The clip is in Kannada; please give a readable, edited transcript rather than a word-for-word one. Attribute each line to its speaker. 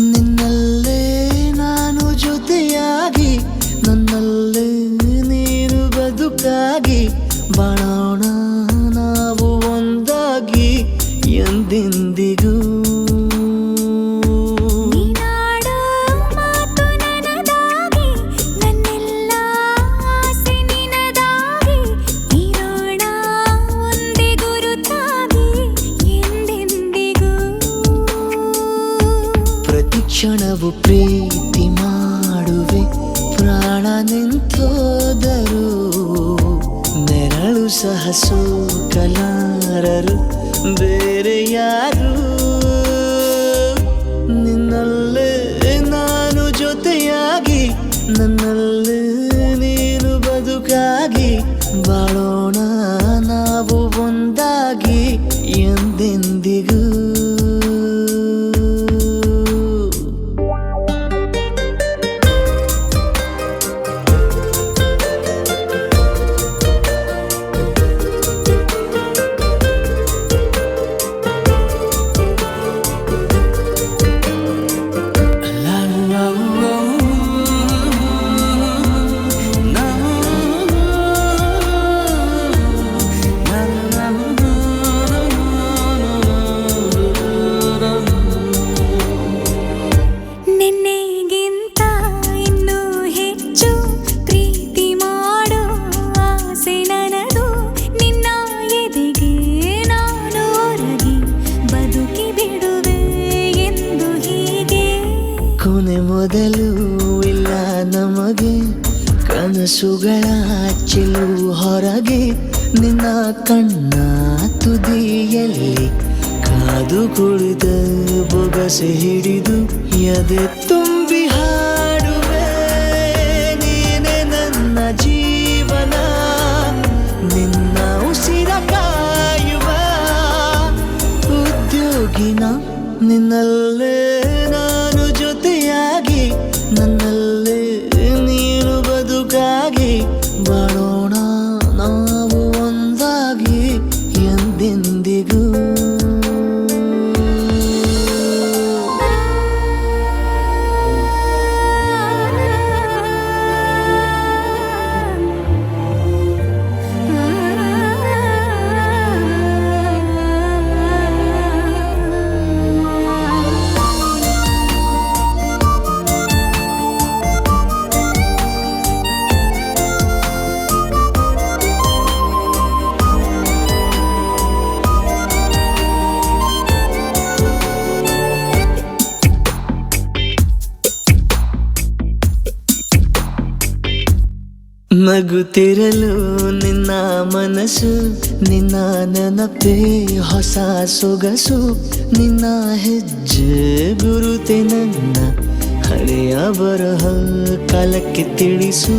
Speaker 1: ನಿನ್ನಲ್ಲೇ ನಾನು ಜೊತೆಯಾಗಿ ನನ್ನಲ್ಲೇ ನೀನು ಬದುಕಾಗಿ ಬಾಳೋಣ ನಾವು ಒಂದಾಗಿ ಎಂದೆಂದಿಗೂ. ಕ್ಷಣವು ಪ್ರೀತಿ ಮಾಡುವೆ ಪ್ರಾಣ ನಿಂತೋದರು ನೆರಳು ಸಹ ಸೋಕಲಾರರು ಬೇರೆ ಯಾರು. ನಿನ್ನಲ್ಲೇ ನಾನು ಜೊತೆಯಾಗಿ ನನ್ನಲ್ಲೇ ನೀನು ಬದುಕಾಗಿ ಬಾಳೋಣ ನಾವು ಒಂದಾಗಿ ಎಂದೆಂದಿಗೂ. ಕೊನೆ ಮೊದಲು ಇಲ್ಲ ನಮಗೆ ಕನಸುಗಳ ಚೆಲು ಹೊರಗೆ ನಿನ್ನ ಕಣ್ಣ ತುದಿಯಲ್ಲಿ ಕಾದು ಕುಳಿತ ಬೊಗಸೆ ಹಿಡಿದು ಎದೆ ತುಂಬಿ ಹಾಡುವೆ ನೀನೆ ನನ್ನ ಜೀವನ ನಿನ್ನ ಉಸಿರ ಕಾಯುವ ಉದ್ಯೋಗಿನ ನಿನ್ನಲ್ಲೇ ನಾನು ಜೊತೆಯಾಗಿ ನನ್ನಲ್ಲೇ ನೀನು ಬದುಕಾಗಿ ಬಾಳೋಣ ನಾವು ಒಂದಾಗಿ ಎಂದೆಂದಿಗೂ. ನಗುತ್ತಿರಲು ನಿನ್ನ ಮನಸ್ಸು ನಿನ್ನ ನೆನಪೇ ಹೊಸ ಸೊಗಸು ನಿನ್ನ ಹೆಜ್ಜೆ ಗುರುತೆ ನನ್ನ ಹಳೆಯ ಬರಹ ಕಾಲಕ್ಕೆ ತಿಳಿಸು.